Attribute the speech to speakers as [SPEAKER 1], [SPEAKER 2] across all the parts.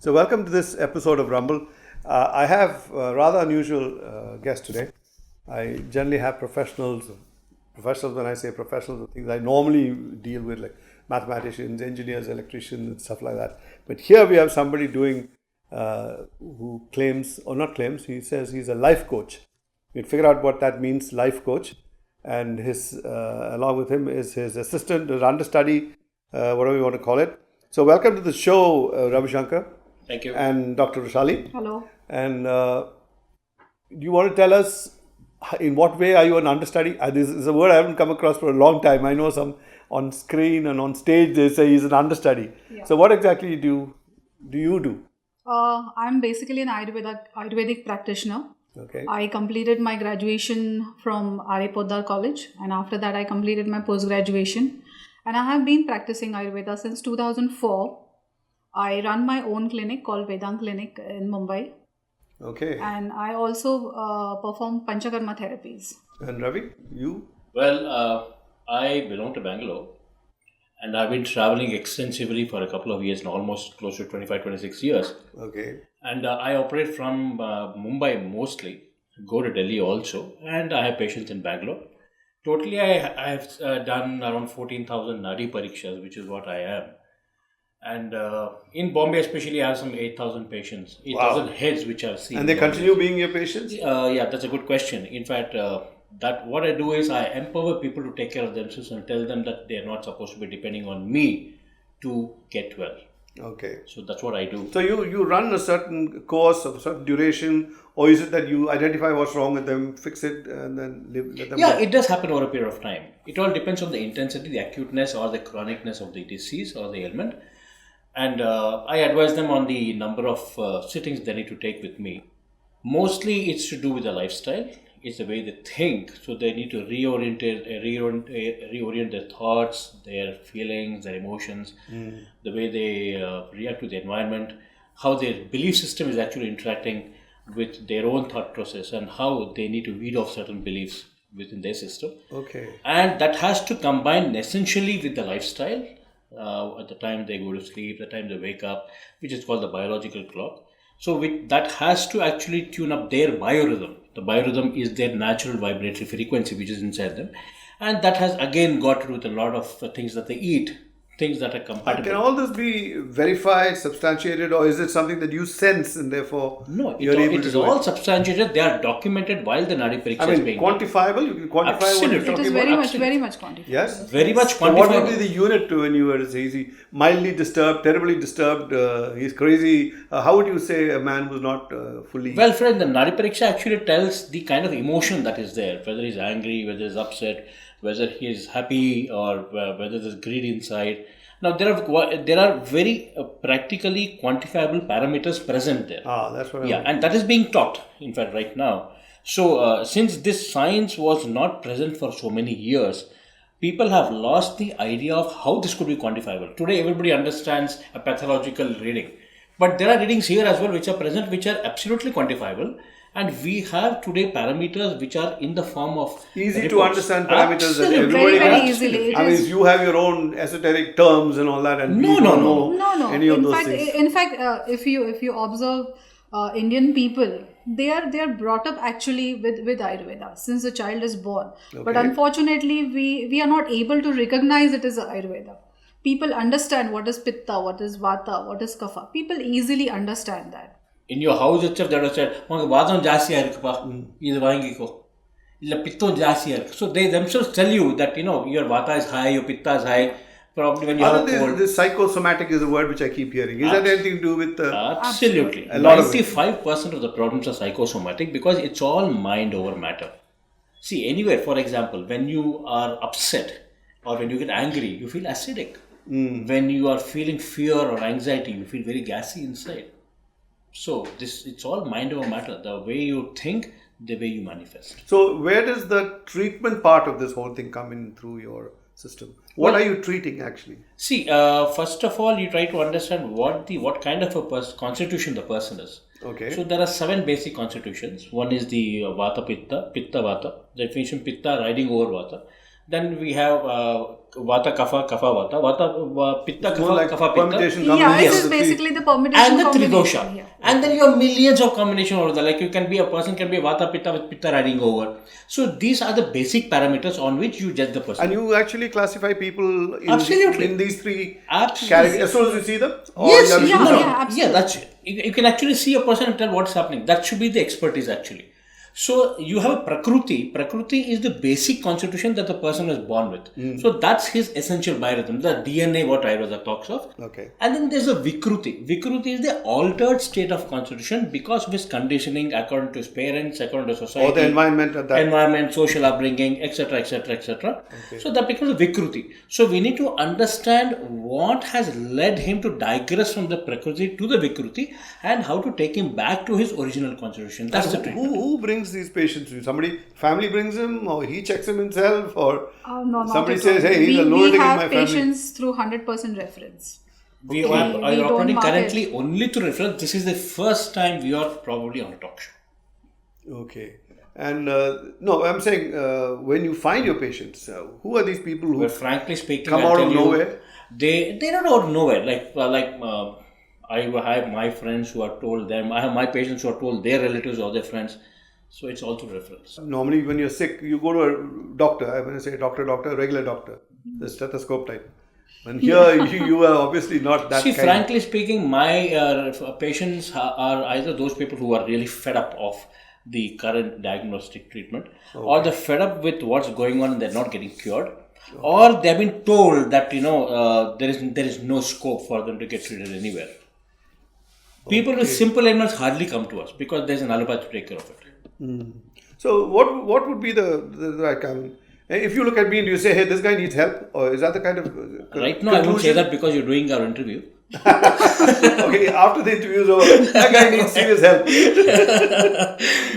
[SPEAKER 1] So, welcome to this episode of Rumble. I have a rather unusual guest today. I generally have professionals. Professionals, when I say professionals, are things I normally deal with, like mathematicians, engineers, electricians, and stuff like that. But here we have somebody doing who claims, or not claims, he says he's a life coach. We'll figure out what that means, life coach. And his along with him is his assistant, his understudy, whatever you want to call it. So, welcome to the show, Ravishankar.
[SPEAKER 2] Thank you.
[SPEAKER 1] And Dr. Rushalli.
[SPEAKER 3] Hello.
[SPEAKER 1] And do you want to tell us in what way are you an understudy? This is a word I haven't come across for a long time. I know some on screen and on stage they say he's an understudy. Yeah. So, what exactly do you do?
[SPEAKER 3] I'm basically an Ayurvedic practitioner.
[SPEAKER 1] Okay.
[SPEAKER 3] I completed my graduation from Poddar College, and after that I completed my post-graduation. And I have been practicing Ayurveda since 2004. I run my own clinic called Vedant Clinic in Mumbai.
[SPEAKER 1] Okay.
[SPEAKER 3] And I also perform Panchakarma therapies.
[SPEAKER 1] And Ravi, you?
[SPEAKER 2] Well, I belong to Bangalore, and I've been traveling extensively for a couple of years now, almost close to 25-26 years.
[SPEAKER 1] Okay.
[SPEAKER 2] And I operate from Mumbai mostly, go to Delhi also, and I have patients in Bangalore. Totally, I have done around 14,000 Nadi Parikshas, which is what I am. And in Bombay especially, I have some 8,000 patients, 8,000 heads which I've seen.
[SPEAKER 1] And they continue being your patients?
[SPEAKER 2] Yeah, that's a good question. In fact, that what I do is I empower people to take care of themselves and tell them that they are not supposed to be depending on me to get well.
[SPEAKER 1] Okay.
[SPEAKER 2] So that's what I do.
[SPEAKER 1] So you run a certain course of a certain duration, or is it that you identify what's wrong with them, fix it, and then let them
[SPEAKER 2] Yeah,
[SPEAKER 1] go?
[SPEAKER 2] it does happen over a period of time. It all depends on the intensity, the acuteness or the chronicness of the disease or the ailment. And I advise them on the number of sittings they need to take with me. Mostly it's to do with the lifestyle. It's the way they think. So they need to reorient their thoughts, their feelings, their emotions, the way they react to the environment, how their belief system is actually interacting with their own thought process, and how they need to weed off certain beliefs within their system.
[SPEAKER 1] Okay.
[SPEAKER 2] And that has to combine essentially with the lifestyle. At the time they go to sleep, the time they wake up, which is called the biological clock. So that has to actually tune up their biorhythm. The biorhythm is their natural vibratory frequency which is inside them. And that has again got to do with a lot of things that they eat, things that are compatible.
[SPEAKER 1] Can all this be verified, substantiated, or is it something that you sense and therefore
[SPEAKER 2] it is all substantiated. They are documented while the Nadi Pariksha is being
[SPEAKER 1] quantifiable? You can quantify
[SPEAKER 2] Absolutely.
[SPEAKER 1] what you're
[SPEAKER 3] It is
[SPEAKER 1] talking about?
[SPEAKER 3] very much quantifiable.
[SPEAKER 1] Yes?
[SPEAKER 2] Very much
[SPEAKER 1] So what
[SPEAKER 2] quantifiable.
[SPEAKER 1] would be the unit when you were, say, is he mildly disturbed, terribly disturbed, he's crazy? How would you say a man who's not fully...
[SPEAKER 2] Well, friend, the Nadi Pariksha actually tells the kind of emotion that is there, whether he's angry, whether he's upset, whether he is happy, or whether there's greed inside. Now, there are very practically quantifiable parameters present there.
[SPEAKER 1] That's what I mean.
[SPEAKER 2] And that is being taught, in fact, right now. So, since this science was not present for so many years, people have lost the idea of how this could be quantifiable. Today, everybody understands a pathological reading. But there are readings here as well which are present, which are absolutely quantifiable. And we have today parameters which are in the form of
[SPEAKER 1] easy
[SPEAKER 2] reports.
[SPEAKER 1] to understand parameters that
[SPEAKER 2] Absolutely.
[SPEAKER 1] everybody
[SPEAKER 3] Very
[SPEAKER 1] has.
[SPEAKER 3] easily.
[SPEAKER 1] I mean, you have your own esoteric terms and all that, and we don't know any of those things.
[SPEAKER 3] In fact, if you observe Indian people, they are brought up actually with Ayurveda since the child is born.
[SPEAKER 1] Okay.
[SPEAKER 3] But unfortunately, we are not able to recognize it as Ayurveda. People understand what is Pitta, what is Vata, what is Kapha. People easily understand that.
[SPEAKER 2] In your house itself, they will say, "Vadam jasti irukpa, idu vaangiko, illa pittom jasti irukku." So they themselves tell you that your Vata is high, your Pitta is high. Probably when you have a cold.
[SPEAKER 1] This psychosomatic is a word which I keep hearing. Is that anything to do with?
[SPEAKER 2] Absolutely.
[SPEAKER 1] A lot
[SPEAKER 2] 95% of the problems are psychosomatic because it's all mind over matter. See, anywhere, for example, when you are upset or when you get angry, you feel acidic. When you are feeling fear or anxiety, you feel very gassy inside. So it's all mind over matter. The way you think, the way you manifest.
[SPEAKER 1] So where does the treatment part of this whole thing come in through your system? What are you treating actually?
[SPEAKER 2] See, first of all, you try to understand what kind of a constitution the person is.
[SPEAKER 1] Okay.
[SPEAKER 2] So there are 7 basic constitutions. One is the Vata Pitta, Pitta Vata. Definition Pitta riding over Vata. Then we have Vata, Kapha, Kapha, Vata. Vata, Pitta,
[SPEAKER 1] It's more
[SPEAKER 2] Kapha,
[SPEAKER 1] like
[SPEAKER 2] Kapha, Pitta.
[SPEAKER 1] permutation
[SPEAKER 3] Yeah,
[SPEAKER 1] combination
[SPEAKER 3] this
[SPEAKER 1] of
[SPEAKER 3] is
[SPEAKER 1] the three.
[SPEAKER 3] basically the permutation
[SPEAKER 2] And the
[SPEAKER 3] combination.
[SPEAKER 2] Tridosha.
[SPEAKER 3] Yeah.
[SPEAKER 2] And then you have millions of combinations over there. Like you can be a person can be Vata, Pitta with Pitta riding over. So these are the basic parameters on which you judge the person.
[SPEAKER 1] And you actually classify people
[SPEAKER 2] Absolutely.
[SPEAKER 1] in these three
[SPEAKER 2] Absolutely.
[SPEAKER 1] categories as soon as you see them? Or
[SPEAKER 2] Yes,
[SPEAKER 1] you have to
[SPEAKER 3] yeah,
[SPEAKER 1] choose
[SPEAKER 2] no,
[SPEAKER 1] them?
[SPEAKER 2] no.
[SPEAKER 3] yeah, absolutely.
[SPEAKER 2] That's it. You can actually see a person and tell what's happening. That should be the expertise actually. So you have a Prakriti. Prakriti is the basic constitution that the person was born with. So that's his essential biorhythm, the DNA what Ayurveda talks of.
[SPEAKER 1] Okay.
[SPEAKER 2] And then there's a Vikruti. Vikruti is the altered state of constitution because of his conditioning according to his parents, according to society.
[SPEAKER 1] Or the environment at that.
[SPEAKER 2] Environment, social upbringing, etc., etc., etc. So that becomes a Vikruti. So we need to understand what has led him to digress from the Prakriti to the Vikruti and how to take him back to his original constitution. That's the treatment.
[SPEAKER 1] Who brings these patients to you? Somebody, family brings him, or he checks him himself, or
[SPEAKER 3] No, not
[SPEAKER 1] somebody
[SPEAKER 3] at
[SPEAKER 1] says,
[SPEAKER 3] all.
[SPEAKER 1] hey, he's a
[SPEAKER 3] we
[SPEAKER 1] lunatic in
[SPEAKER 3] have
[SPEAKER 1] my family.
[SPEAKER 3] patients through 100% reference.
[SPEAKER 2] We
[SPEAKER 3] Okay.
[SPEAKER 2] are
[SPEAKER 3] We don't
[SPEAKER 2] operating
[SPEAKER 3] market.
[SPEAKER 2] currently only to reference. This is the first time we are probably on a talk show.
[SPEAKER 1] Okay. And no, I'm saying when you find your patients, who are these people who
[SPEAKER 2] But frankly speaking,
[SPEAKER 1] come
[SPEAKER 2] I'll
[SPEAKER 1] out
[SPEAKER 2] tell
[SPEAKER 1] of
[SPEAKER 2] you,
[SPEAKER 1] nowhere?
[SPEAKER 2] They don't out of nowhere. I have my friends who are told them. I have my patients who are told their relatives or their friends. So it's all through reference.
[SPEAKER 1] Normally, when you're sick, you go to a doctor. I'm going to say doctor, regular doctor, the stethoscope type. And here, you are obviously not that
[SPEAKER 2] See,
[SPEAKER 1] kind.
[SPEAKER 2] frankly speaking, my patients are either those people who are really fed up of the current diagnostic treatment, or they're fed up with what's going on and they're not getting cured, or they've been told that there is no scope for them to get treated anywhere. People with simple ailments hardly come to us because there's an allopathy to take care of it.
[SPEAKER 1] So, what would be the if you look at me and you say, hey, this guy needs help, or is that the kind of
[SPEAKER 2] Right now, I won't say that because you're doing our interview.
[SPEAKER 1] Okay, after the interview is over, that guy needs serious help.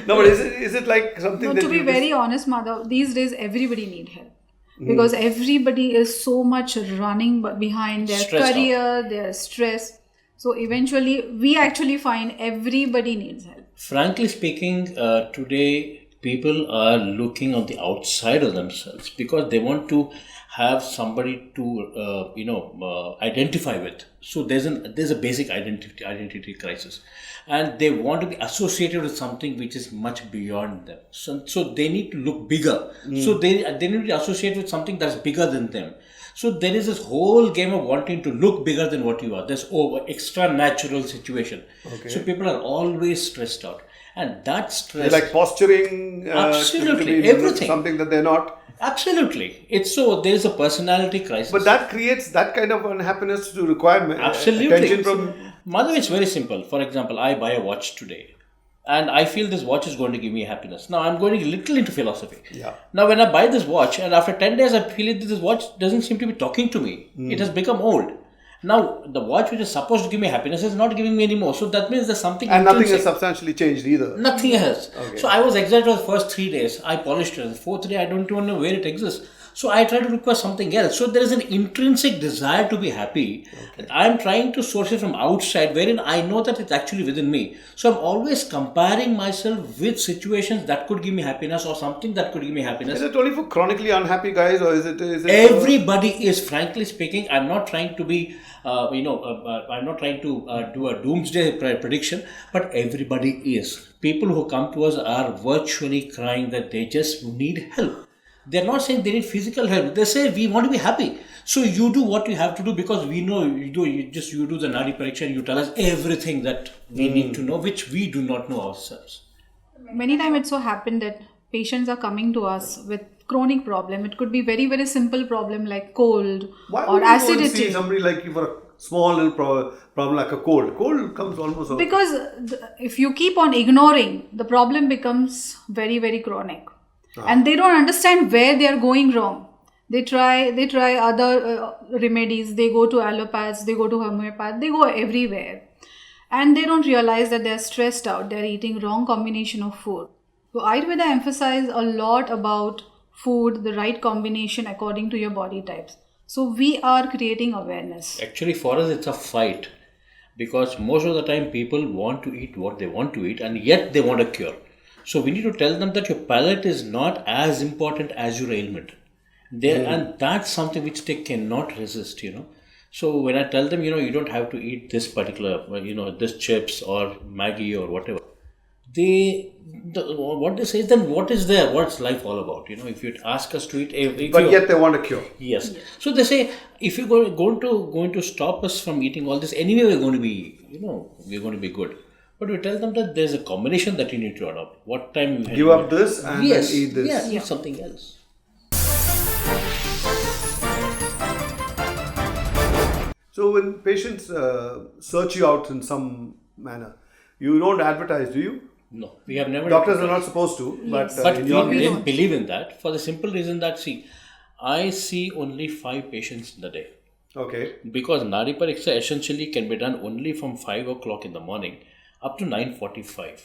[SPEAKER 1] No, but is it like something
[SPEAKER 3] No,
[SPEAKER 1] that
[SPEAKER 3] to be
[SPEAKER 1] you
[SPEAKER 3] very honest, Madhav, these days everybody need help. Because everybody is so much running behind their
[SPEAKER 2] Stressed
[SPEAKER 3] career, their stress. So eventually, we actually find everybody needs help.
[SPEAKER 2] Frankly speaking, today people are looking on the outside of themselves because they want to have somebody to identify with. So there's a basic identity crisis, and they want to be associated with something which is much beyond them. So they need to look bigger. So they need to associate with something that's bigger than them. So there is this whole game of wanting to look bigger than what you are. There's extra natural situation.
[SPEAKER 1] Okay.
[SPEAKER 2] So people are always stressed out, and that stress.
[SPEAKER 1] They're like posturing,
[SPEAKER 2] Absolutely,
[SPEAKER 1] to be
[SPEAKER 2] everything.
[SPEAKER 1] something that they're not.
[SPEAKER 2] Absolutely, it's so there is a personality crisis.
[SPEAKER 1] But that creates that kind of unhappiness to require
[SPEAKER 2] Absolutely.
[SPEAKER 1] attention from.
[SPEAKER 2] Madhav, it's very simple. For example, I buy a watch today, and I feel this watch is going to give me happiness. Now I'm going a little into philosophy.
[SPEAKER 1] Yeah.
[SPEAKER 2] Now when I buy this watch, and after 10 days I feel that this watch doesn't seem to be talking to me. It has become old. Now the watch which is supposed to give me happiness is not giving me anymore. So that means there's something.
[SPEAKER 1] And nothing
[SPEAKER 2] intrinsic.
[SPEAKER 1] has substantially changed either.
[SPEAKER 2] Nothing else.
[SPEAKER 1] Okay.
[SPEAKER 2] So I was excited for the first 3 days. I polished it. The fourth day, I don't even know where it exists. So I try to request something else. So there is an intrinsic desire to be happy. Okay. I'm trying to source it from outside, wherein I know that it's actually within me. So I'm always comparing myself with situations that could give me happiness or something that could give me happiness.
[SPEAKER 1] Is it only for chronically unhappy guys, or is it
[SPEAKER 2] Everybody is, frankly speaking. I'm not trying to be, I'm not trying to do a doomsday prediction, but everybody is. People who come to us are virtually crying that they just need help. They're not saying they need physical help. They say we want to be happy. So you do what you have to do because we know you do the Nadi Pariksha and you tell us everything that we need to know, which we do not know ourselves.
[SPEAKER 3] Many times it so happened that patients are coming to us with chronic problem. It could be very, very simple problem like cold
[SPEAKER 1] Why
[SPEAKER 3] or
[SPEAKER 1] would you go and
[SPEAKER 3] acidity.
[SPEAKER 1] see somebody like you for a small little problem like a cold? Cold comes almost over.
[SPEAKER 3] Because if you keep on ignoring, the problem becomes very, very chronic. And they don't understand where they are going wrong. They try other remedies. They go to allopaths, they go to homeopath, they go everywhere. And they don't realize that they're stressed out. They're eating wrong combination of food. So Ayurveda emphasizes a lot about food, the right combination according to your body types. So we are creating awareness.
[SPEAKER 2] Actually, for us, it's a fight. Because most of the time, people want to eat what they want to eat and yet they want a cure. So we need to tell them that your palate is not as important as your ailment. And that's something which they cannot resist, So when I tell them, you don't have to eat this particular, this chips or Maggie or whatever, what they say is, then what is there? What's life all about? If you ask us to eat,
[SPEAKER 1] but yet they want a cure.
[SPEAKER 2] Yes. So they say, if you're going to stop us from eating all this, anyway we're going to be, we're going to be good. But we tell them that there's a combination that you need to adopt. What time you
[SPEAKER 1] give up this and then eat this.
[SPEAKER 2] Yes, eat something else.
[SPEAKER 1] So when patients search you out in some manner, you don't advertise, do you?
[SPEAKER 2] No, we have never.
[SPEAKER 1] Doctors are not supposed to,
[SPEAKER 3] Yes.
[SPEAKER 1] but,
[SPEAKER 2] But
[SPEAKER 1] in
[SPEAKER 2] we
[SPEAKER 1] your case,
[SPEAKER 2] didn't believe in that for the simple reason that, I see only 5 patients in the day.
[SPEAKER 1] okay.
[SPEAKER 2] Because Nadi Pariksha essentially can be done only from 5 o'clock in the morning up to 9:45.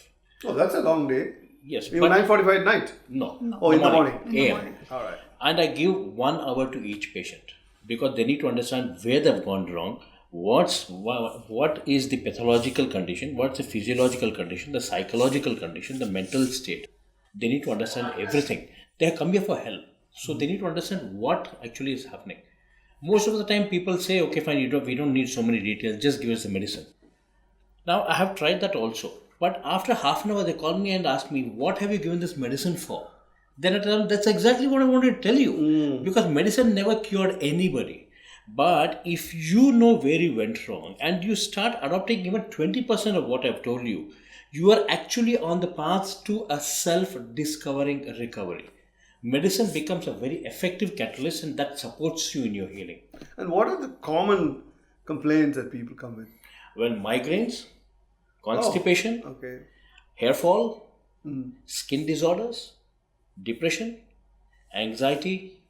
[SPEAKER 1] Oh, that's a long day.
[SPEAKER 2] Yes.
[SPEAKER 1] Even 9:45 at night.
[SPEAKER 2] No.
[SPEAKER 1] Oh, in the morning.
[SPEAKER 2] AM.
[SPEAKER 1] All right.
[SPEAKER 2] And I give 1 hour to each patient because they need to understand where they've gone wrong, what is the pathological condition, what's the physiological condition, the psychological condition, the mental state. They need to understand everything. They have come here for help. So they need to understand what actually is happening. Most of the time people say, okay, fine, we don't need so many details, just give us the medicine. Now I have tried that also. But after half an hour they call me and ask me, what have you given this medicine for? Then I tell them, that's exactly what I wanted to tell you. Because medicine never cured anybody. But if you know where you went wrong and you start adopting even 20% of what I've told you, you are actually on the path to a self-discovering recovery. Medicine becomes a very effective catalyst and that supports you in your healing.
[SPEAKER 1] And what are the common complaints that people come with?
[SPEAKER 2] Well, migraines, constipation,
[SPEAKER 1] Okay.
[SPEAKER 2] hair fall, skin disorders, depression, anxiety,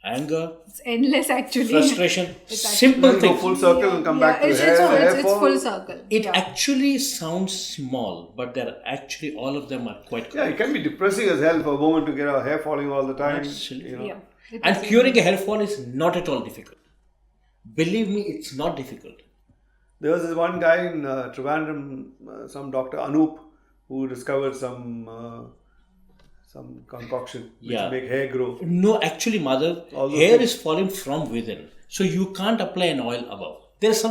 [SPEAKER 2] anger,
[SPEAKER 3] It's endless actually.
[SPEAKER 2] frustration,
[SPEAKER 3] It's
[SPEAKER 2] simple
[SPEAKER 1] Go
[SPEAKER 2] things.
[SPEAKER 1] full circle and come back to
[SPEAKER 3] it's,
[SPEAKER 1] hair,
[SPEAKER 3] it's,
[SPEAKER 1] hair
[SPEAKER 3] it's
[SPEAKER 1] fall.
[SPEAKER 3] full circle.
[SPEAKER 2] It actually sounds small, but they're actually, all of them are quite
[SPEAKER 1] Yeah, it can be depressing as hell for a woman to get her hair falling all the time.
[SPEAKER 2] Absolutely.
[SPEAKER 1] You know.
[SPEAKER 3] Yeah. It
[SPEAKER 2] And
[SPEAKER 3] is-
[SPEAKER 2] curing a hair fall is not at all difficult. Believe me, it's not difficult.
[SPEAKER 1] There was this one guy in Trivandrum, some doctor Anup, who discovered some concoction which
[SPEAKER 2] Yeah.
[SPEAKER 1] make hair grow.
[SPEAKER 2] No, actually, Madhav,
[SPEAKER 1] All those
[SPEAKER 2] hair
[SPEAKER 1] things.
[SPEAKER 2] is falling from within. So you can't apply an oil above. There's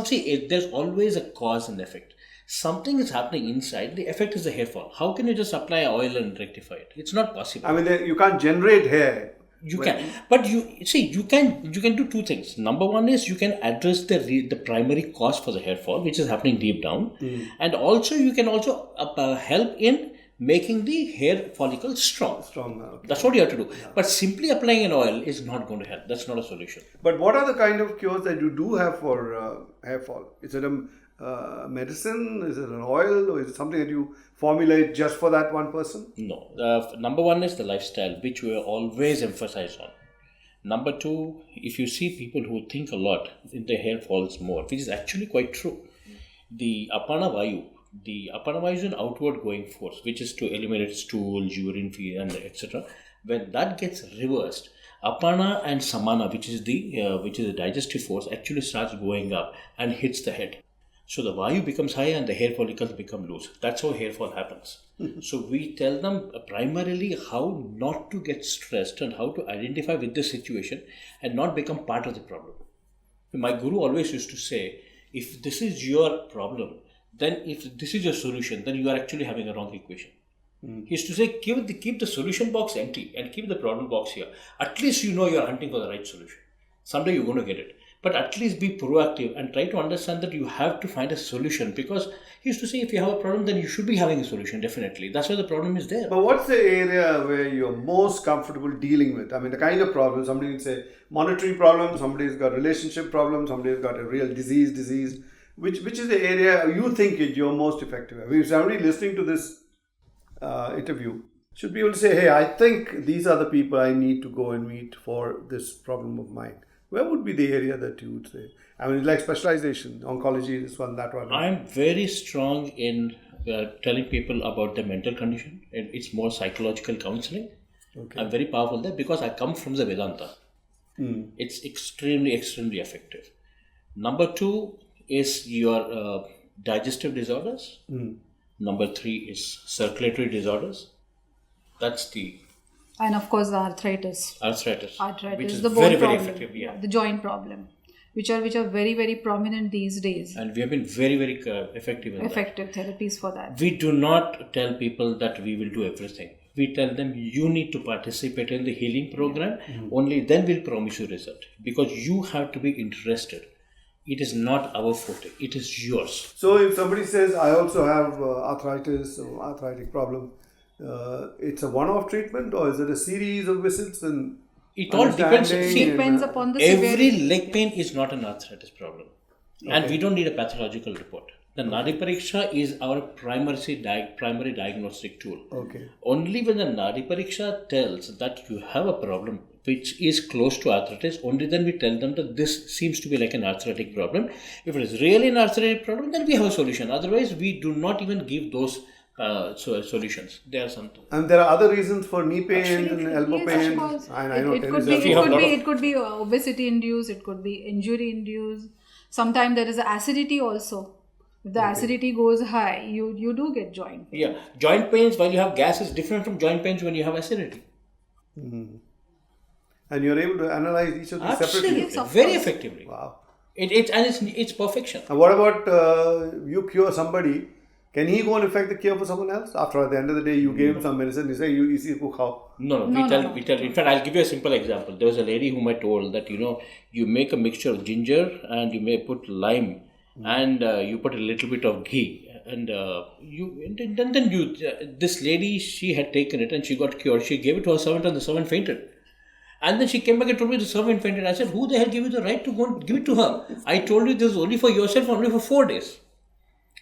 [SPEAKER 2] always a cause and effect. Something is happening inside, the effect is the hair fall. How can you just apply oil and rectify it? It's not possible.
[SPEAKER 1] I mean, you can't generate hair.
[SPEAKER 2] You can, but you can do 2 things. Number one is you can address the primary cause for the hair fall, which is happening deep down, and also you can also help in making the hair follicle strong.
[SPEAKER 1] Okay.
[SPEAKER 2] That's what you have to do. But simply applying an oil is not going to help. That's not a solution.
[SPEAKER 1] But what are the kind of cures that you do have for hair fall? Is it a medicine? Is it an oil? Or is it something that you formulate just for that one person?
[SPEAKER 2] No. Number one is the lifestyle, which we always emphasize on. Number 2, if you see people who think a lot, their hair falls more, which is actually quite true. The Apana Vayu is an outward going force, which is to eliminate stools, urine, feed, and etc. When that gets reversed, Apana and Samana, which is the digestive force, actually starts going up and hits the head. So the Vayu becomes high and the hair follicles become loose. That's how hair fall happens. So we tell them primarily how not to get stressed and how to identify with this situation and not become part of the problem. My guru always used to say, if this is your problem, then if this is your solution, then you are actually having a wrong equation. He used to say, keep the solution box empty and keep the problem box here. At least you know you are hunting for the right solution. Someday you're going to get it. But at least be proactive and try to understand that you have to find a solution, because he used to say, if you have a problem, then you should be having a solution, definitely. That's why the problem is there.
[SPEAKER 1] But what's the area where you're most comfortable dealing with? I mean, the kind of problem, somebody will say monetary problem, somebody's got relationship problem, somebody's got a real disease. Which is the area you think you're most effective at? If somebody listening to this interview should be able to say, hey, I think these are the people I need to go and meet for this problem of mine. Where would be the area that you would say? I mean, like specialization, oncology, this one, that one.
[SPEAKER 2] I'm very strong in telling people about their mental condition, and it's more psychological counseling. Okay. I'm very powerful there because I come from the Vedanta. It's extremely effective. Number 2 is your digestive disorders. Number 3 is circulatory disorders. That's the
[SPEAKER 3] And of course, the arthritis.
[SPEAKER 2] Arthritis, which is
[SPEAKER 3] the bone
[SPEAKER 2] very, very
[SPEAKER 3] problem,
[SPEAKER 2] effective. Yeah.
[SPEAKER 3] the joint problem, which are very, very prominent these days.
[SPEAKER 2] And we have been very, very effective in
[SPEAKER 3] Effective therapies for that.
[SPEAKER 2] that. We do not tell people that we will do everything. We tell them you need to participate in the healing program. Only then we'll promise you result. Because you have to be interested. It is not our forte. It is yours.
[SPEAKER 1] So if somebody says, I also have arthritis or arthritic problem, it's a one-off treatment, or is it a series of visits? And
[SPEAKER 2] it all depends. See,
[SPEAKER 3] Depends upon the
[SPEAKER 2] every
[SPEAKER 3] severity.
[SPEAKER 2] leg pain is not an arthritis problem. And we don't need a pathological report. The Nadi Pariksha is our primary diagnostic tool.
[SPEAKER 1] Okay.
[SPEAKER 2] Only when the Nadi Pariksha tells that you have a problem which is close to arthritis, only then we tell them that this seems to be like an arthritic problem. If it is really an arthritic problem, then we have a solution. Otherwise, we do not even give those solutions. There are some.
[SPEAKER 1] And there are other reasons for knee pain and elbow
[SPEAKER 3] Yes,
[SPEAKER 1] pain.
[SPEAKER 3] of course.
[SPEAKER 1] I know
[SPEAKER 3] It could be obesity induced, it could be injury induced. Sometimes there is acidity also. If the acidity goes high, you do get joint pain.
[SPEAKER 2] Yeah, joint pains while you have gas is different from joint pains when you have acidity.
[SPEAKER 1] And you're able to analyze each of these separately.
[SPEAKER 3] Yes, of
[SPEAKER 2] Very
[SPEAKER 3] course.
[SPEAKER 2] effectively.
[SPEAKER 1] Wow.
[SPEAKER 2] It's perfection.
[SPEAKER 1] And what about you cure somebody? Can he go and effect the cure for someone else? After at the end of the day, you gave him some medicine. You say you see how.
[SPEAKER 2] No. We tell. In fact, I'll give you a simple example. There was a lady whom I told that you make a mixture of ginger and you may put lime and you put a little bit of ghee and this lady, she had taken it and she got cured. She gave it to her servant and the servant fainted. And then she came back and told me the servant fainted. I said, who the hell gave you the right to go and give it to her? I told you this is only for yourself, only for 4 days.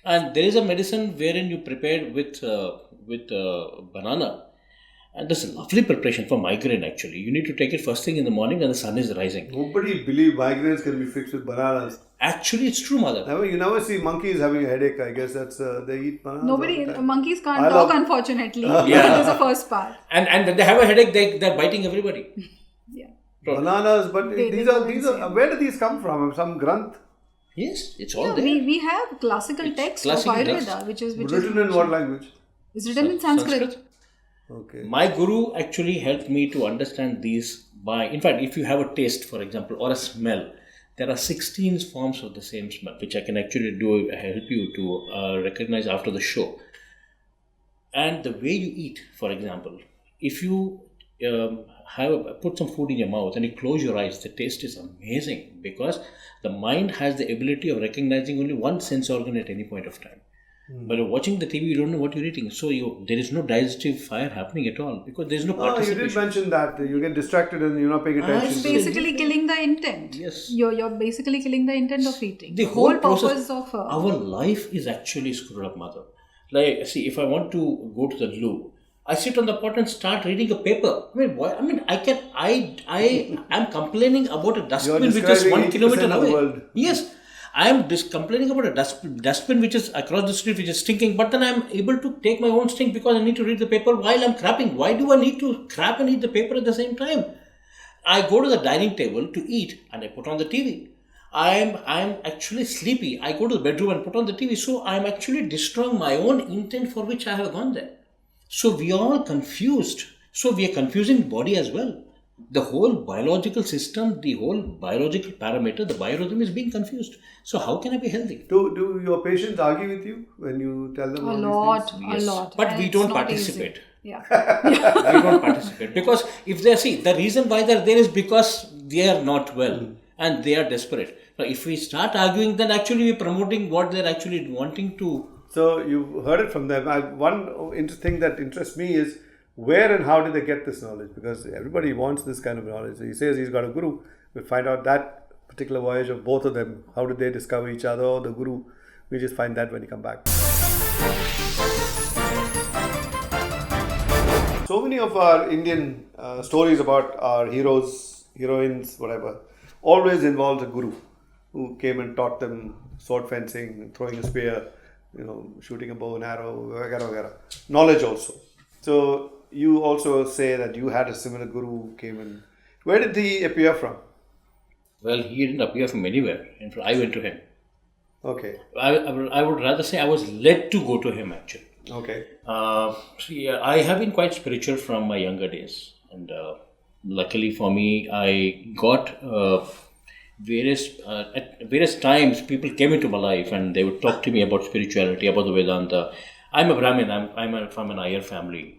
[SPEAKER 2] And there is a medicine wherein you prepared with banana. And there's a lovely preparation for migraine actually. You need to take it first thing in the morning when the sun is rising.
[SPEAKER 1] Nobody believe migraines can be fixed with bananas.
[SPEAKER 2] Actually, it's true, Madhav.
[SPEAKER 1] You never see monkeys having a headache. I guess that's they eat bananas.
[SPEAKER 3] Monkeys can't talk, unfortunately.
[SPEAKER 2] Yeah.
[SPEAKER 3] That is the first part.
[SPEAKER 2] And when they have a headache, they're biting everybody.
[SPEAKER 3] Yeah.
[SPEAKER 1] Bananas, but these are where do these come from? Some granth?
[SPEAKER 2] Yes, it's all
[SPEAKER 3] Yeah,
[SPEAKER 2] there.
[SPEAKER 3] we have classical text of
[SPEAKER 2] classical
[SPEAKER 3] Ayurveda,
[SPEAKER 2] text.
[SPEAKER 3] which is
[SPEAKER 1] Written in what language?
[SPEAKER 3] It's written in Sanskrit.
[SPEAKER 1] Okay.
[SPEAKER 2] My guru actually helped me to understand these in fact, if you have a taste, for example, or a smell, there are 16 forms of the same smell, which I can actually help you to recognize after the show. And the way you eat, for example, if you put some food in your mouth and you close your eyes, the taste is amazing because the mind has the ability of recognizing only one sense organ at any point of time. But watching the TV, you don't know what you're eating. So there is no digestive fire happening at all because there is no participation.
[SPEAKER 1] You did mention that. You get distracted and you're not paying attention.
[SPEAKER 3] It's basically killing the intent.
[SPEAKER 2] Yes.
[SPEAKER 3] You're basically killing the intent of eating.
[SPEAKER 2] The whole
[SPEAKER 3] purpose of
[SPEAKER 2] our life is actually screwed up, Madhav. Like, see, if I want to go to the loo, I sit on the pot and start reading a paper. I am complaining about a dustbin which is 1 kilometer away. Yes. I am complaining about a dustbin which is across the street which is stinking, but then I am able to take my own stink because I need to read the paper while I am crapping. Why do I need to crap and eat the paper at the same time? I go to the dining table to eat and I put on the TV. I am actually sleepy. I go to the bedroom and put on the TV. So I am actually destroying my own intent for which I have gone there. So we are all confused. So we are confusing the body as well. The whole biological system, the whole biological parameter, the biorhythm is being confused. So how can I be healthy?
[SPEAKER 1] Do your patients argue with you when you tell them
[SPEAKER 3] a
[SPEAKER 1] all
[SPEAKER 3] lot,
[SPEAKER 1] these things?
[SPEAKER 2] Yes.
[SPEAKER 3] a lot.
[SPEAKER 2] But
[SPEAKER 3] And
[SPEAKER 2] we
[SPEAKER 3] it's
[SPEAKER 2] don't
[SPEAKER 3] not
[SPEAKER 2] participate.
[SPEAKER 3] easy. Yeah.
[SPEAKER 2] We don't participate because if they see the reason why they're there is because they are not well and they are desperate. So if we start arguing, then actually we're promoting what they're actually wanting to.
[SPEAKER 1] So you heard it from them. One thing that interests me is where and how did they get this knowledge? Because everybody wants this kind of knowledge. So he says he's got a guru. We find out that particular voyage of both of them. How did they discover each other or the guru? We just find that when you come back. So many of our Indian stories about our heroes, heroines, whatever, always involves a guru who came and taught them sword fencing, throwing a spear, shooting a bow and arrow, vagara, vagara. Knowledge also. So you also say that you had a similar guru who came in. Where did he appear from?
[SPEAKER 2] Well, he didn't appear from anywhere. In fact, I went to him.
[SPEAKER 1] Okay.
[SPEAKER 2] I would rather say I was led to go to him actually.
[SPEAKER 1] Okay.
[SPEAKER 2] I have been quite spiritual from my younger days. And luckily for me, I got at various times people came into my life and they would talk to me about spirituality, about the Vedanta. I'm a Brahmin. I'm from an Iyer family,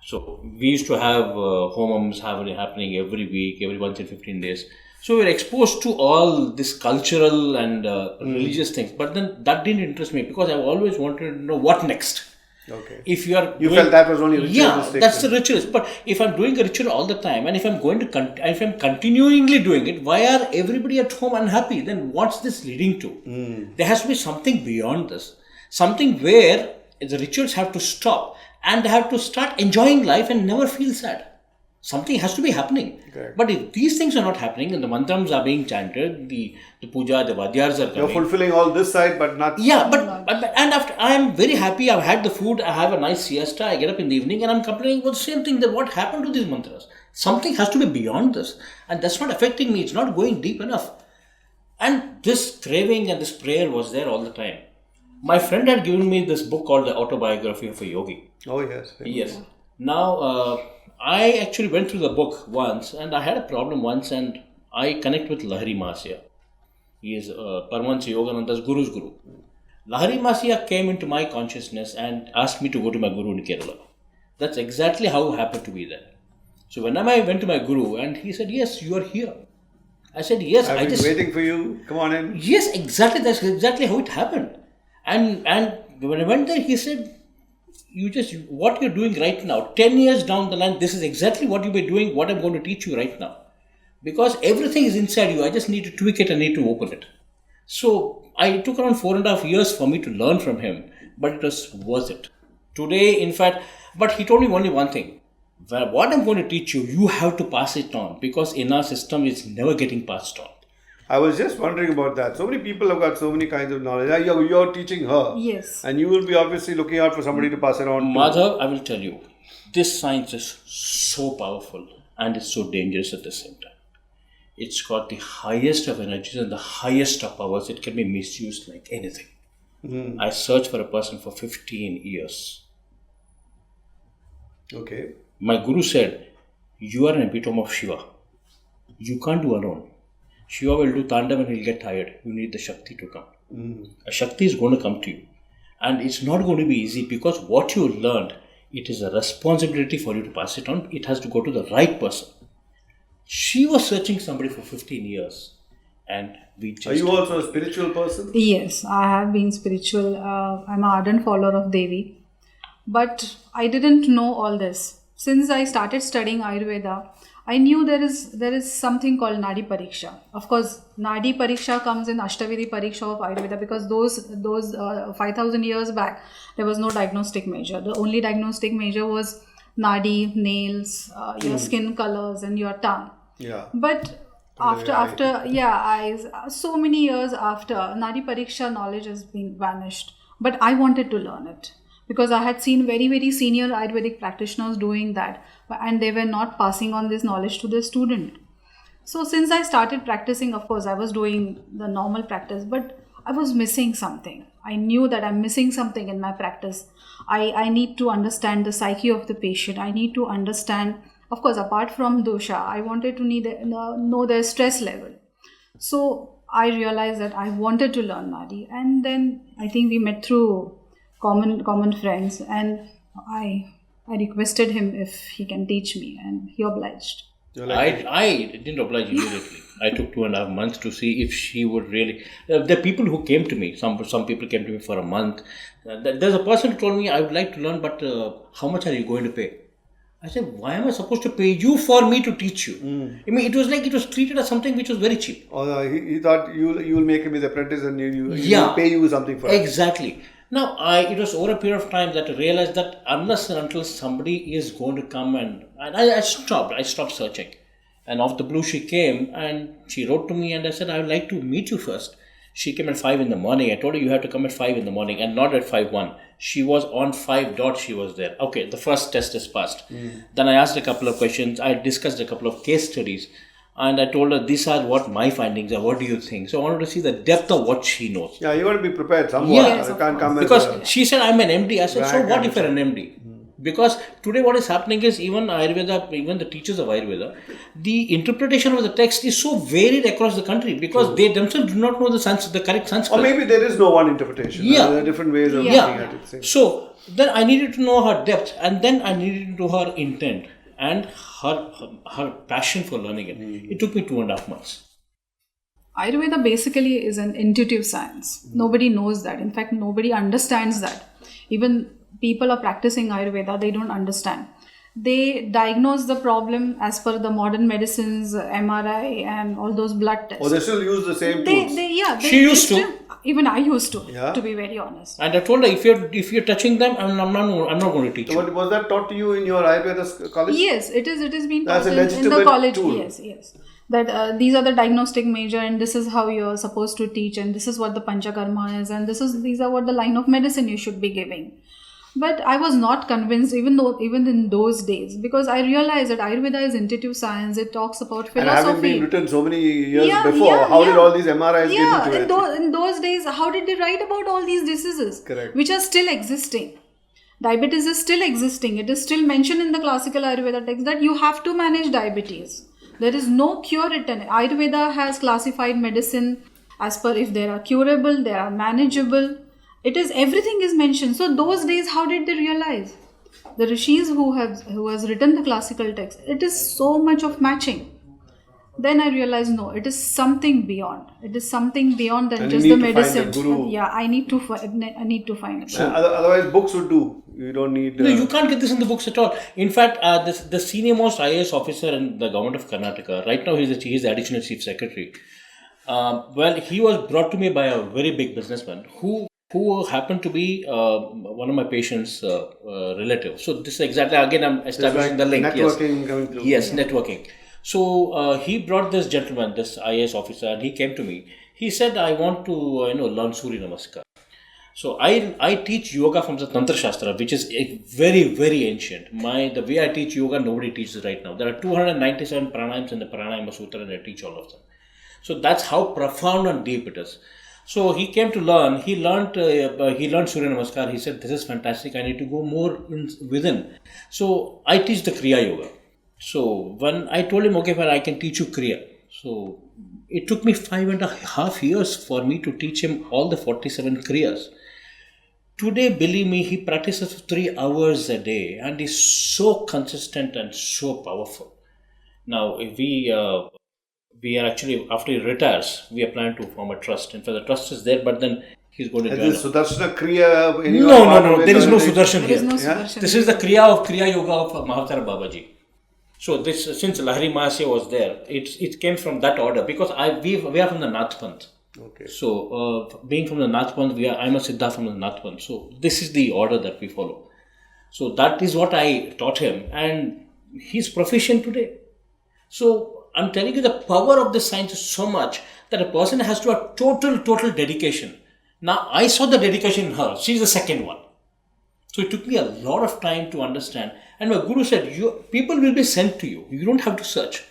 [SPEAKER 2] so we used to have homums happening every week, every once in 15 days. So we were exposed to all this cultural and religious things. But then that didn't interest me because I always wanted to know what next.
[SPEAKER 1] Okay.
[SPEAKER 2] If you
[SPEAKER 1] felt that was only ritualistic.
[SPEAKER 2] Yeah, that's the ritualist. But if I'm doing a ritual all the time, and if I'm if I'm continually doing it, why are everybody at home unhappy? Then what's this leading to? There has to be something beyond this. Something where the rituals have to stop and they have to start enjoying life and never feel sad. Something has to be happening.
[SPEAKER 1] Correct.
[SPEAKER 2] But if these things are not happening and the mantrams are being chanted, the puja, the Vaidyars are coming.
[SPEAKER 1] You're fulfilling all this side, but not...
[SPEAKER 2] Yeah, and after I'm very happy, I've had the food, I have a nice siesta, I get up in the evening and I'm complaining about the same thing, that what happened to these mantras? Something has to be beyond this. And that's not affecting me, it's not going deep enough. And this craving and this prayer was there all the time. My friend had given me this book called The Autobiography of a Yogi.
[SPEAKER 1] Oh, yes.
[SPEAKER 2] Yes. Now, I actually went through the book once and I had a problem once and I connect with Lahari Masya. He is Paramahansa Yogananda's Guru's Guru. Lahari Masya came into my consciousness and asked me to go to my Guru in Kerala. That's exactly how it happened to be there. So when I went to my Guru and he said, yes, you are here. I said, yes,
[SPEAKER 1] I've been waiting for you. Come on in.
[SPEAKER 2] Yes, exactly. That's exactly how it happened. And when I went there, he said, what you're doing right now, 10 years down the line, this is exactly what you'll be doing, what I'm going to teach you right now. Because everything is inside you, I just need to tweak it and need to open it. So I took around 4.5 years for me to learn from him, but it was worth it. Today, in fact, but he told me only one thing. Well, what I'm going to teach you, you have to pass it on, because in our system, it's never getting passed on.
[SPEAKER 1] I was just wondering about that. So many people have got so many kinds of knowledge. You're teaching her.
[SPEAKER 3] Yes.
[SPEAKER 1] And you will be obviously looking out for somebody to pass it on to.
[SPEAKER 2] Madhav, I will tell you, this science is so powerful and it's so dangerous at the same time. It's got the highest of energies and the highest of powers. It can be misused like anything. I searched for a person for 15 years.
[SPEAKER 1] Okay.
[SPEAKER 2] My guru said, you are an epitome of Shiva. You can't do alone. Shiva will do Tandav and he'll get tired. You need the Shakti to come. A Shakti is going to come to you. And it's not going to be easy because what you learned, it is a responsibility for you to pass it on. It has to go to the right person. She was searching somebody for 15 years. And we just...
[SPEAKER 1] Are you also a spiritual person?
[SPEAKER 3] Yes, I have been spiritual. I'm an ardent follower of Devi. But I didn't know all this. Since I started studying Ayurveda, I knew there is something called Nadi Pariksha. Of course, Nadi Pariksha comes in Ashtavedi Pariksha of Ayurveda because those 5,000 years back, there was no diagnostic measure. The only diagnostic measure was Nadi, nails, your skin colors and your tongue.
[SPEAKER 1] Yeah.
[SPEAKER 3] But eyes, so many years after, Nadi Pariksha knowledge has been vanished. But I wanted to learn it. Because I had seen very, very senior Ayurvedic practitioners doing that and they were not passing on this knowledge to the student. So since I started practicing, of course, I was doing the normal practice, but I was missing something. I knew that I'm missing something in my practice. I need to understand the psyche of the patient. I need to understand, of course, apart from dosha, I wanted to know their stress level. So I realized that I wanted to learn Nadi. And then I think we met through common friends, and I requested him if he can teach me, and he obliged.
[SPEAKER 2] I didn't oblige immediately. I took 2.5 months to see if she would really... There are people who came to me. Some people came to me for a month. There's a person who told me, I would like to learn, but how much are you going to pay? I said, why am I supposed to pay you for me to teach you? I mean, it was like it was treated as something which was very cheap.
[SPEAKER 1] Oh, no, he thought you will make him his apprentice and he will pay you something for it.
[SPEAKER 2] Exactly. Now, it was over a period of time that I realized that unless and until somebody is going to come and I stopped searching. And off the blue she came and she wrote to me and I said, I would like to meet you first. She came at 5 in the morning. I told her you have to come at 5 in the morning and not at 5:01. She was on 5 dot, she was there. Okay, the first test is passed. Then I asked a couple of questions. I discussed a couple of case studies. And I told her, these are what my findings are. What do you think? So I wanted to see the depth of what she knows.
[SPEAKER 1] Yeah, you want to be prepared somewhat.
[SPEAKER 2] Yeah,
[SPEAKER 1] you can't come
[SPEAKER 2] because she said, I'm an MD. I said, so what if you're an MD? Because today what is happening is even Ayurveda, even the teachers of Ayurveda, the interpretation of the text is so varied across the country because they themselves do not know the correct Sanskrit.
[SPEAKER 1] Or maybe there is no one interpretation.
[SPEAKER 2] Yeah.
[SPEAKER 1] There are different ways of looking at it. Same.
[SPEAKER 2] So then I needed to know her depth, and then I needed to know her intent and her passion for learning it. It took me 2.5 months.
[SPEAKER 3] Ayurveda basically is an intuitive science. Nobody knows that. In fact, nobody understands that. Even people are practicing Ayurveda, they don't understand. They diagnose the problem as per the modern medicines, MRI and all those blood tests.
[SPEAKER 1] Or they still use the same tools.
[SPEAKER 2] She used to.
[SPEAKER 3] Even I used to be very honest.
[SPEAKER 2] And I told her, if you're touching them, I'm not going to teach you.
[SPEAKER 1] Was that taught to you in your Ayurveda college?
[SPEAKER 3] Yes, it is being
[SPEAKER 1] That's
[SPEAKER 3] taught
[SPEAKER 1] a
[SPEAKER 3] in the
[SPEAKER 1] legitimate
[SPEAKER 3] college.
[SPEAKER 1] tool.
[SPEAKER 3] Yes. That these are the diagnostic major, and this is how you're supposed to teach, and this is what the panchakarma is, and these are what the line of medicine you should be giving. But I was not convinced, even in those days, because I realized that Ayurveda is intuitive science. It talks about philosophy.
[SPEAKER 1] And having been written so many years before, how did all these MRIs get into it?
[SPEAKER 3] In those days, how did they write about all these diseases?
[SPEAKER 1] Correct.
[SPEAKER 3] Which are still existing? Diabetes is still existing. It is still mentioned in the classical Ayurveda text that you have to manage diabetes. There is no cure written. Ayurveda has classified medicine as per if they are curable, they are manageable. Everything is mentioned. So those days, how did they realize? The rishis who has written the classical text, it is so much of matching. Then I realized, no, it is something beyond. It is something beyond than just the medicine. I need to find it.
[SPEAKER 1] Otherwise, books would do. You don't need.
[SPEAKER 2] No, you can't get this in the books at all. In fact, the senior most IAS officer in the government of Karnataka, right now he's the additional chief secretary. He was brought to me by a very big businessman who happened to be one of my patient's relative. So this is exactly, again, I'm establishing the link.
[SPEAKER 1] Networking coming through.
[SPEAKER 2] Yes, networking. So he brought this gentleman, this IAS officer, and he came to me. He said, I want to learn Surya Namaskar. So I teach yoga from the Tantra Shastra, which is very, very ancient. The way I teach yoga, nobody teaches right now. There are 297 pranayams in the Pranayama Sutra, and I teach all of them. So that's how profound and deep it is. So he came to learn. He learned Surya Namaskar. He said, this is fantastic. I need to go more within. So I teach the Kriya Yoga. So when I told him, okay, fine, I can teach you Kriya. So it took me 5.5 years for me to teach him all the 47 Kriyas. Today, believe me, he practices for 3 hours a day and is so consistent and so powerful. Now, we are actually, after he retires, we are planning to form a trust. In fact, the trust is there, but then he's going to join.
[SPEAKER 1] Is this Sudarshana Kriya?
[SPEAKER 2] No. There is no Sudarshan here.
[SPEAKER 3] Sudarshan.
[SPEAKER 2] This is the Kriya Yoga of Mahavtar Babaji. So this, since Lahari Mahasya was there, it came from that order because we are from the Nath Panth.
[SPEAKER 1] Okay.
[SPEAKER 2] So being from the Nath Panth, I'm a Siddha from the Nath Panth. So this is the order that we follow. So that is what I taught him, and he's proficient today. So I'm telling you, the power of the science is so much that a person has to have total dedication. Now I saw the dedication in her. She's the second one. So it took me a lot of time to understand. And my guru said, people will be sent to you. You don't have to search.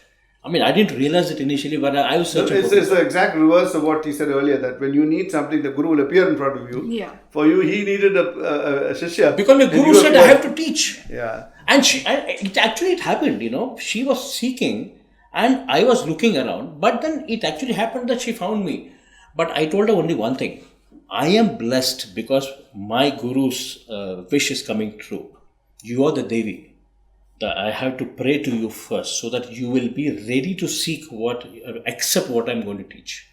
[SPEAKER 2] I mean, I didn't realize it initially, but I was searching.
[SPEAKER 1] It's the exact reverse of what he said earlier, that when you need something, the guru will appear in front of you.
[SPEAKER 3] Yeah.
[SPEAKER 1] For you, he needed a shishya.
[SPEAKER 2] Because my guru said, I have to teach.
[SPEAKER 1] Yeah.
[SPEAKER 2] And it happened, she was seeking and I was looking around. But then it actually happened that she found me. But I told her only one thing. I am blessed because my guru's wish is coming true. You are the Devi. I have to pray to you first so that you will be ready to accept what I'm going to teach.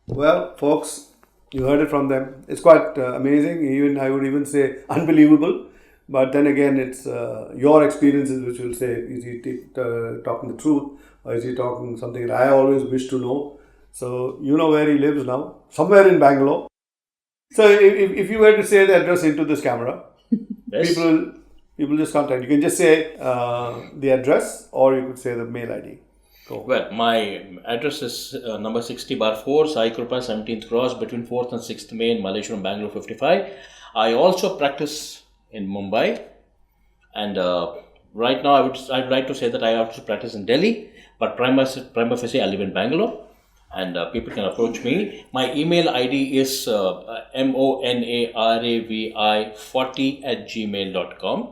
[SPEAKER 1] Well, folks, you heard it from them. It's quite amazing. I would even say unbelievable. But then again, it's your experiences which will say, is he talking the truth or is he talking something that I always wish to know? So you know where he lives now, somewhere in Bangalore. So if you were to say the address into this camera,
[SPEAKER 2] Yes.
[SPEAKER 1] people just contact. You can just say the address, or you could say the mail ID. Go.
[SPEAKER 2] Well, my address is number 60/4, Sai Krupa, 17th Cross, between 4th and 6th May in Malleshwaram, Bangalore 55. I also practice in Mumbai, and right now I'd like to say that I also practice in Delhi, but prima facie I live in Bangalore. And people can approach me. My email ID is monaravi40@gmail.com.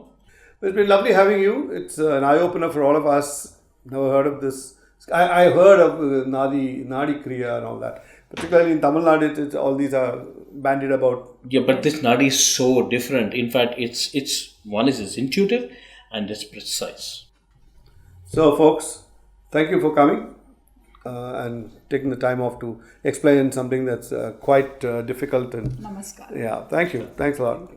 [SPEAKER 1] It's been lovely having you. It's an eye opener for all of us. Never heard of this. I heard of Nadi Kriya and all that. Particularly in Tamil Nadu, all these are bandied about.
[SPEAKER 2] Yeah, but this Nadi is so different. In fact, it's one is intuitive and it's precise.
[SPEAKER 1] So, folks, thank you for coming and taking the time off to explain something that's quite difficult. And
[SPEAKER 3] Namaskar.
[SPEAKER 1] yeah, thank you. Thanks a lot.